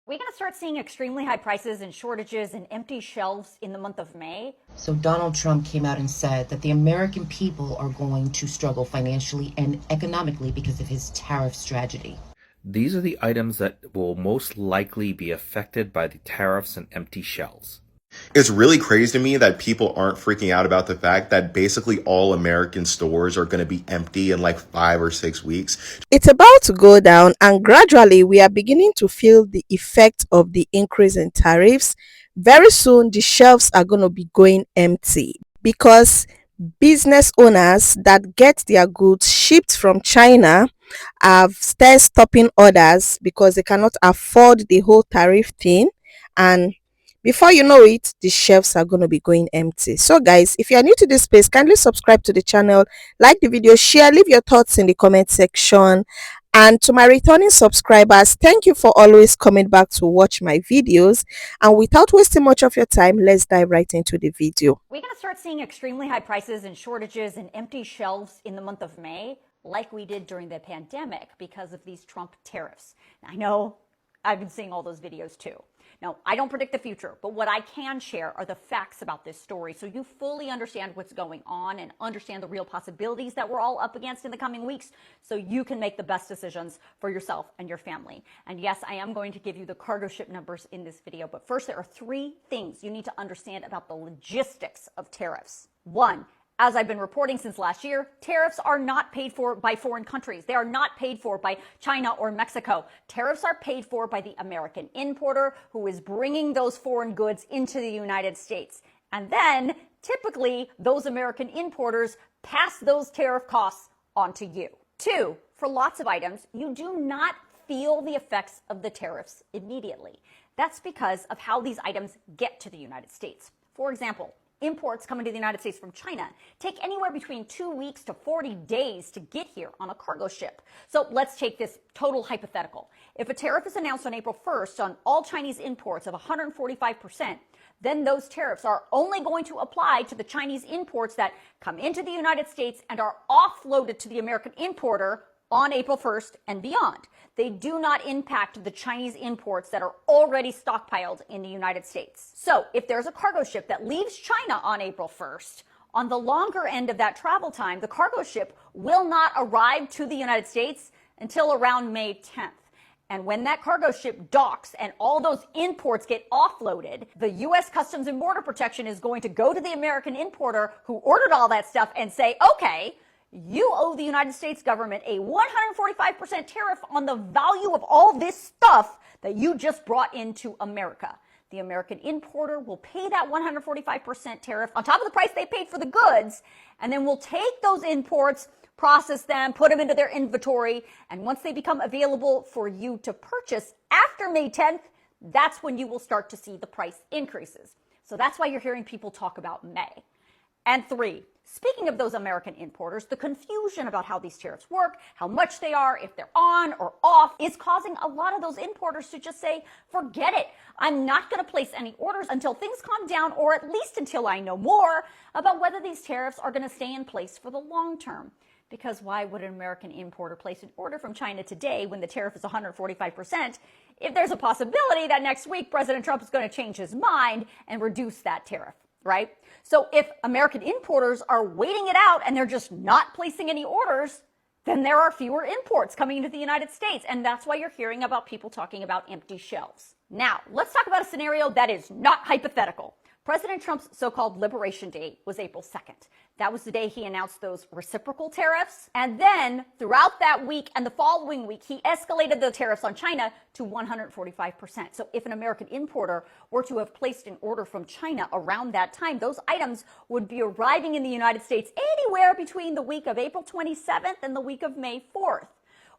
We're going to start seeing extremely high prices and shortages and empty shelves in the month of May. So Donald Trump came out and said that the American people are going to struggle financially and economically because of his tariff strategy. These are the items that will most likely be affected by the tariffs and empty shelves. It's really crazy to me that people aren't freaking out about the fact that basically all American stores are going to be empty in like 5 or 6 weeks. It's about to go down, and gradually we are beginning to feel the effect of the increase in tariffs. Very soon the shelves are going to be going empty because business owners that get their goods shipped from China have started stopping orders because they cannot afford the whole tariff thing, and before you know it, the shelves are going to be going empty. So guys, if you are new to this space, kindly subscribe to the channel, like the video, share, leave your thoughts in the comment section. And to my returning subscribers, thank you for always coming back to watch my videos. And without wasting much of your time, let's dive right into the video. We're going to start seeing extremely high prices and shortages and empty shelves in the month of May, like we did during the pandemic because of these Trump tariffs. I know I've been seeing all those videos too. Now, I don't predict the future, but what I can share are the facts about this story so you fully understand what's going on and understand the real possibilities that we're all up against in the coming weeks so you can make the best decisions for yourself and your family. And yes, I am going to give you the cargo ship numbers in this video, but first there are 3 things you need to understand about the logistics of tariffs. 1, as I've been reporting since last year, tariffs are not paid for by foreign countries. They are not paid for by China or Mexico. Tariffs are paid for by the American importer who is bringing those foreign goods into the United States. And then, typically, those American importers pass those tariff costs onto you. 2, for lots of items, you do not feel the effects of the tariffs immediately. That's because of how these items get to the United States. For example, imports coming to the United States from China take anywhere between 2 weeks to 40 days to get here on a cargo ship. So let's take this total hypothetical. If a tariff is announced on April 1st on all Chinese imports of 145%, then those tariffs are only going to apply to the Chinese imports that come into the United States and are offloaded to the American importer on April 1st and beyond. They do not impact the Chinese imports that are already stockpiled in the United States. So if there's a cargo ship that leaves China on April 1st, on the longer end of that travel time, the cargo ship will not arrive to the United States until around May 10th. And when that cargo ship docks and all those imports get offloaded, the U.S. Customs and Border Protection is going to go to the American importer who ordered all that stuff and say, okay, you owe the United States government a 145% tariff on the value of all this stuff that you just brought into America. The American importer will pay that 145% tariff on top of the price they paid for the goods, and then we'll take those imports, process them, put them into their inventory, and once they become available for you to purchase after May 10th, that's when you will start to see the price increases. So that's why you're hearing people talk about May. And 3, speaking of those American importers, the confusion about how these tariffs work, how much they are, if they're on or off, is causing a lot of those importers to just say, forget it. I'm not going to place any orders until things calm down, or at least until I know more about whether these tariffs are going to stay in place for the long term. Because why would an American importer place an order from China today when the tariff is 145% if there's a possibility that next week President Trump is going to change his mind and reduce that tariff? Right? So if American importers are waiting it out and they're just not placing any orders, then there are fewer imports coming into the United States. And that's why you're hearing about people talking about empty shelves. Now, let's talk about a scenario that is not hypothetical. President Trump's so-called Liberation Day was April 2nd. That was the day he announced those reciprocal tariffs. And then throughout that week and the following week, he escalated the tariffs on China to 145%. So if an American importer were to have placed an order from China around that time, those items would be arriving in the United States anywhere between the week of April 27th and the week of May 4th.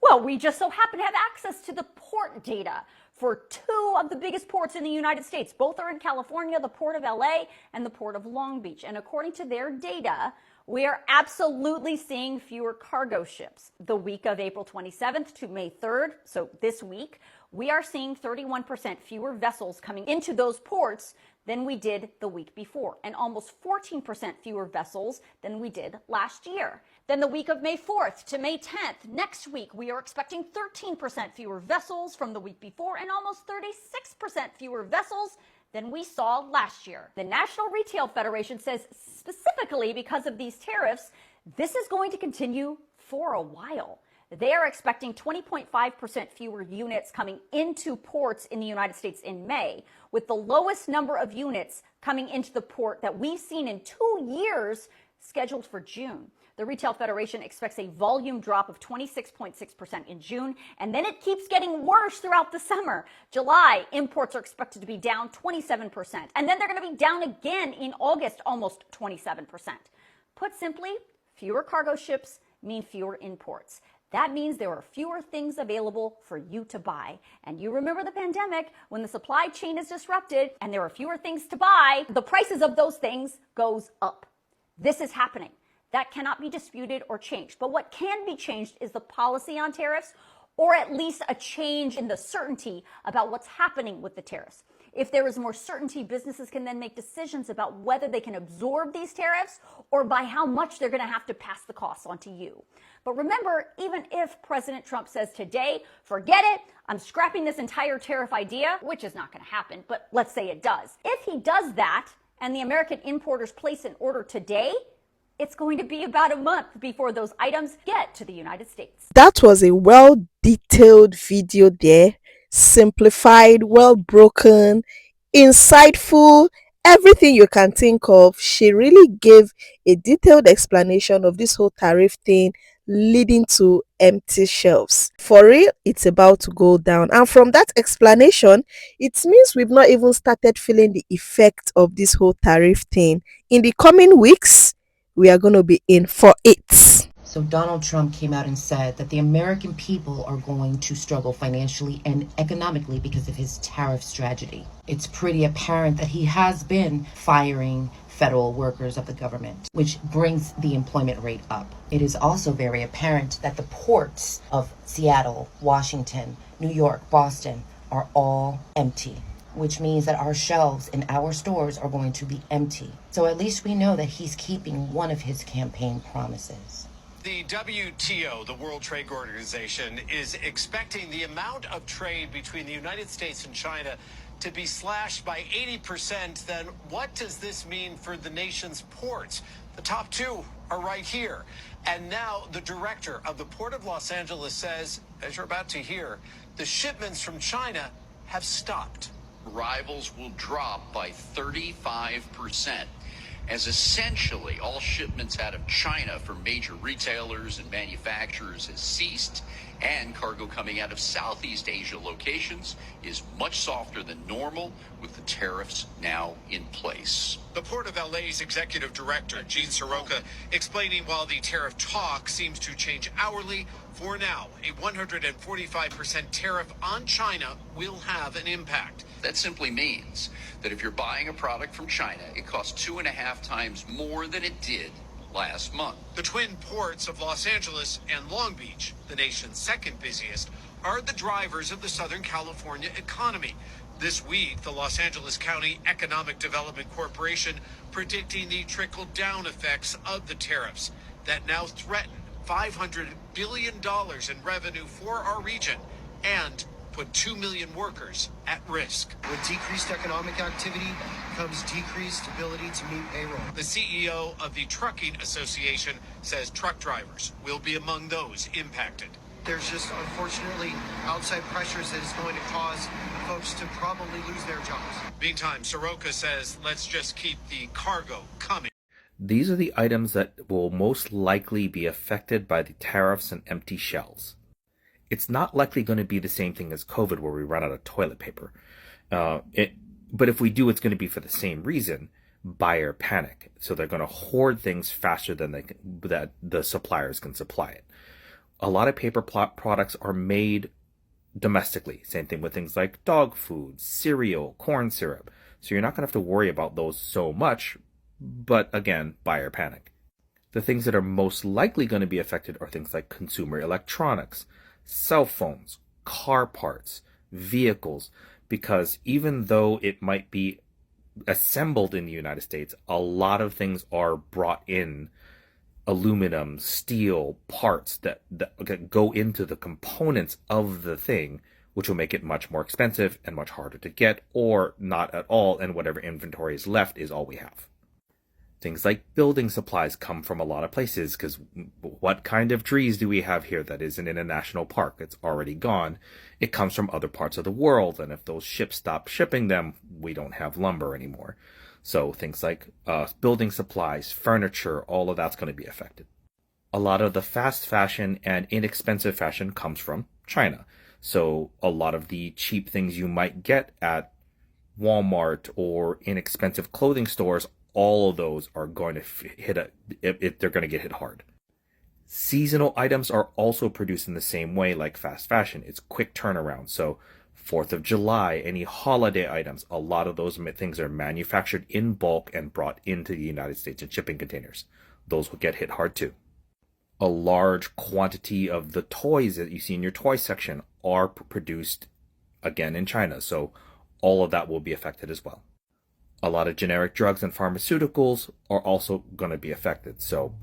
Well, we just so happen to have access to the port data for 2 of the biggest ports in the United States. Both are in California, the Port of LA and the Port of Long Beach. And according to their data, we are absolutely seeing fewer cargo ships. The week of April 27th to May 3rd, so this week, we are seeing 31% fewer vessels coming into those ports than we did the week before, and almost 14% fewer vessels than we did last year. Then the week of May 4th to May 10th, next week, we are expecting 13% fewer vessels from the week before and almost 36% fewer vessels than we saw last year. The National Retail Federation says specifically because of these tariffs, this is going to continue for a while. They are expecting 20.5% fewer units coming into ports in the United States in May, with the lowest number of units coming into the port that we've seen in 2 years scheduled for June. The Retail Federation expects a volume drop of 26.6% in June, and then it keeps getting worse throughout the summer. July, imports are expected to be down 27%, and then they're going to be down again in August, almost 27%. Put simply, fewer cargo ships mean fewer imports. That means there are fewer things available for you to buy. And you remember the pandemic, when the supply chain is disrupted and there are fewer things to buy, the prices of those things goes up. This is happening. That cannot be disputed or changed. But what can be changed is the policy on tariffs, or at least a change in the certainty about what's happening with the tariffs. If there is more certainty, businesses can then make decisions about whether they can absorb these tariffs or by how much they're going to have to pass the costs on to you. But remember, even if President Trump says today, forget it, I'm scrapping this entire tariff idea, which is not going to happen, but let's say it does. If he does that and the American importers place an order today, it's going to be about a month before those items get to the United States. That was a well-detailed video there, simplified, well-broken, insightful, everything you can think of. She really gave a detailed explanation of this whole tariff thing leading to empty shelves. For real, it's about to go down. And from that explanation, it means we've not even started feeling the effect of this whole tariff thing. In the coming weeks, we are going to be in for it. So Donald Trump came out and said that the American people are going to struggle financially and economically because of his tariff strategy. It's pretty apparent that he has been firing federal workers of the government, which brings the employment rate up. It is also very apparent that the ports of Seattle, Washington, New York, Boston are all empty, which means that our shelves in our stores are going to be empty. So at least we know that he's keeping one of his campaign promises. The WTO, the World Trade Organization, is expecting the amount of trade between the United States and China to be slashed by 80%. Then what does this mean for the nation's ports? The top two are right here. And now the director of the Port of Los Angeles says, as you're about to hear, the shipments from China have stopped. Arrivals will drop by 35%, as essentially all shipments out of China for major retailers and manufacturers has ceased, and cargo coming out of Southeast Asia locations is much softer than normal with the tariffs now in place. The Port of LA's executive director, Gene Soroka, explaining while the tariff talk seems to change hourly, for now, a 145% tariff on China will have an impact. That simply means that if you're buying a product from China, it costs 2.5 times more than it did last month. The twin ports of Los Angeles and Long Beach, the nation's second busiest, are the drivers of the Southern California economy. This week, the Los Angeles County Economic Development Corporation predicting the trickle-down effects of the tariffs that now threaten $500 billion in revenue for our region and put 2 million workers at risk. With decreased economic activity comes decreased ability to meet payroll. The CEO of the Trucking Association says truck drivers will be among those impacted. There's just, unfortunately, outside pressures that is going to cause folks to probably lose their jobs. Meantime, Soroka says, let's just keep the cargo coming. These are the items that will most likely be affected by the tariffs and empty shelves. It's not likely going to be the same thing as COVID where we run out of toilet paper. But if we do, it's going to be for the same reason, buyer panic. So they're going to hoard things faster than that the suppliers can supply it. A lot of paper products are made domestically. Same thing with things like dog food, cereal, corn syrup. So you're not going to have to worry about those so much. But again, buyer panic. The things that are most likely going to be affected are things like consumer electronics, cell phones, car parts, vehicles, because even though it might be assembled in the United States, a lot of things are brought in, aluminum, steel, parts that go into the components of the thing, which will make it much more expensive and much harder to get, or not at all, and whatever inventory is left is all we have. Things like building supplies come from a lot of places, because what kind of trees do we have here that isn't in a national park? It's already gone. It comes from other parts of the world, and if those ships stop shipping them, we don't have lumber anymore. So things like building supplies, furniture, all of that's going to be affected. A lot of the fast fashion and inexpensive fashion comes from China. So a lot of the cheap things you might get at Walmart or inexpensive clothing stores, all of those are going to they're going to get hit hard. Seasonal items are also produced in the same way like fast fashion. It's quick turnaround. So 4th of July, any holiday items, a lot of those things are manufactured in bulk and brought into the United States in shipping containers. Those will get hit hard too. A large quantity of the toys that you see in your toy section are produced again in China. So all of that will be affected as well. A lot of generic drugs and pharmaceuticals are also going to be affected. So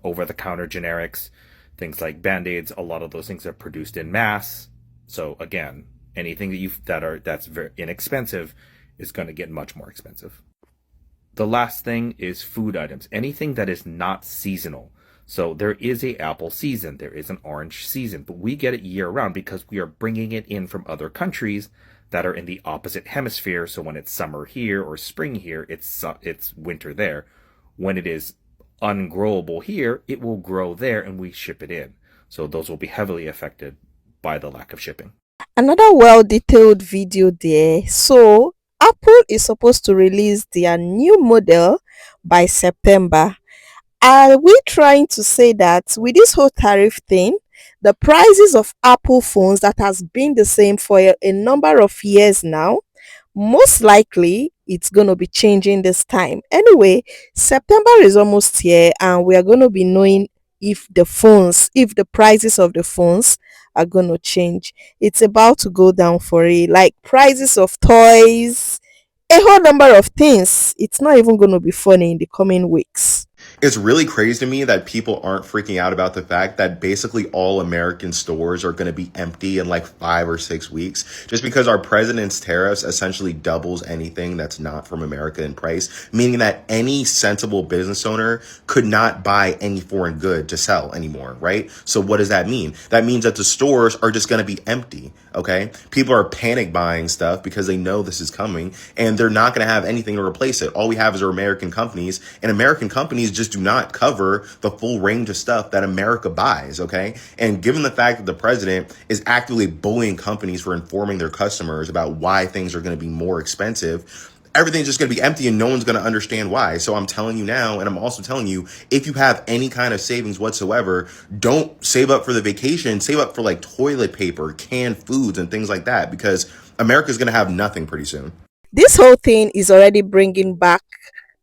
over-the-counter generics, things like Band-Aids, a lot of those things are produced in mass. So again, anything that's very inexpensive is going to get much more expensive. The last thing is food items. Anything that is not seasonal. So there is a apple season, there is an orange season, but we get it year round because we are bringing it in from other countries that are in the opposite hemisphere. So when it's summer here or spring here, it's winter there. When it is ungrowable here, it will grow there and we ship it in. So those will be heavily affected by the lack of shipping. Another well detailed video there. So Apple is supposed to release their new model by September. Are we trying to say that with this whole tariff thing, the prices of Apple phones that has been the same for a number of years now, most likely it's going to be changing this time? Anyway, September is almost here and we are going to be knowing if the prices of the phones are going to change. It's about to go down for it, like prices of toys, a whole number of things. It's not even going to be funny in the coming weeks. It's really crazy to me that people aren't freaking out about the fact that basically all American stores are going to be empty in like 5 or 6 weeks, just because our president's tariffs essentially doubles anything that's not from America in price, meaning that any sensible business owner could not buy any foreign good to sell anymore, right? So what does that mean? That means that the stores are just going to be empty, okay? People are panic buying stuff because they know this is coming and they're not going to have anything to replace it. All we have is our American companies, and American companies just do not cover the full range of stuff that America buys, okay? And given the fact that the president is actively bullying companies for informing their customers about why things are going to be more expensive, everything's just going to be empty and no one's going to understand why. So I'm telling you now, and I'm also telling you, if you have any kind of savings whatsoever, don't save up for the vacation, save up for like toilet paper, canned foods, and things like that, because America's going to have nothing pretty soon. This whole thing is already bringing back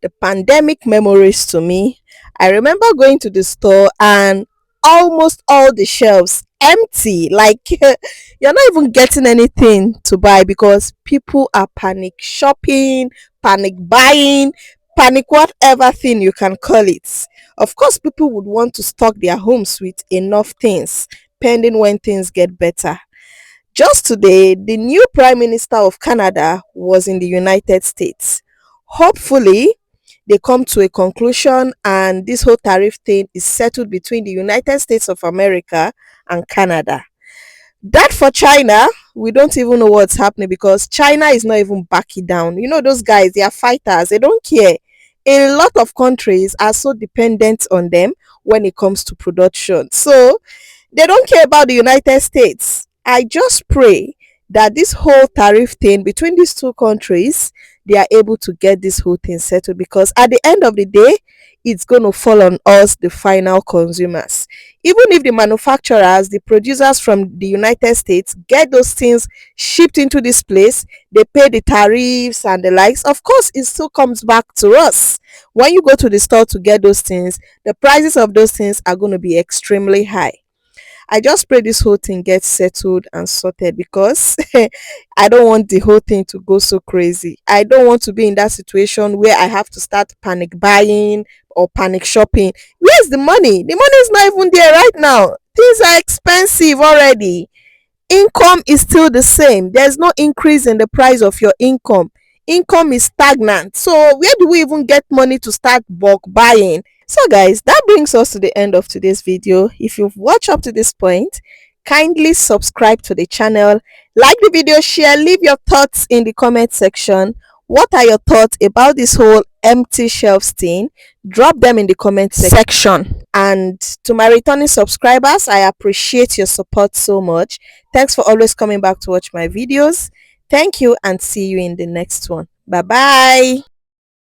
the pandemic memories to me. I remember going to the store and almost all the shelves empty. Like you're not even getting anything to buy because people are panic shopping, panic buying, panic whatever thing you can call it. Of course, people would want to stock their homes with enough things, pending when things get better. Just today, the new Prime Minister of Canada was in the United States. Hopefully, they come to a conclusion and this whole tariff thing is settled between the United States of America and Canada. That for China, we don't even know what's happening because China is not even backing down. You know, those guys, they are fighters, they don't care. A lot of countries are so dependent on them when it comes to production. So, they don't care about the United States. I just pray that this whole tariff thing between these two countries, they are able to get this whole thing settled, because at the end of the day, it's going to fall on us, the final consumers. Even if the manufacturers, the producers from the United States get those things shipped into this place, they pay the tariffs and the likes, of course, it still comes back to us. When you go to the store to get those things, the prices of those things are going to be extremely high. I just pray this whole thing gets settled and sorted, because I don't want the whole thing to go so crazy. I don't want to be in that situation where I have to start panic buying or panic shopping. Where's the money? The money is not even there right now. Things are expensive already. Income is still the same. There's no increase in the price of your income. Income is stagnant. So where do we even get money to start bulk buying? So guys, that brings us to the end of today's video. If you've watched up to this point, kindly subscribe to the channel, like the video, share, leave your thoughts in the comment section. What are your thoughts about this whole empty shelves thing? Drop them in the comment section. And to my returning subscribers, I appreciate your support so much. Thanks for always coming back to watch my videos. Thank you, and see you in the next one. Bye bye.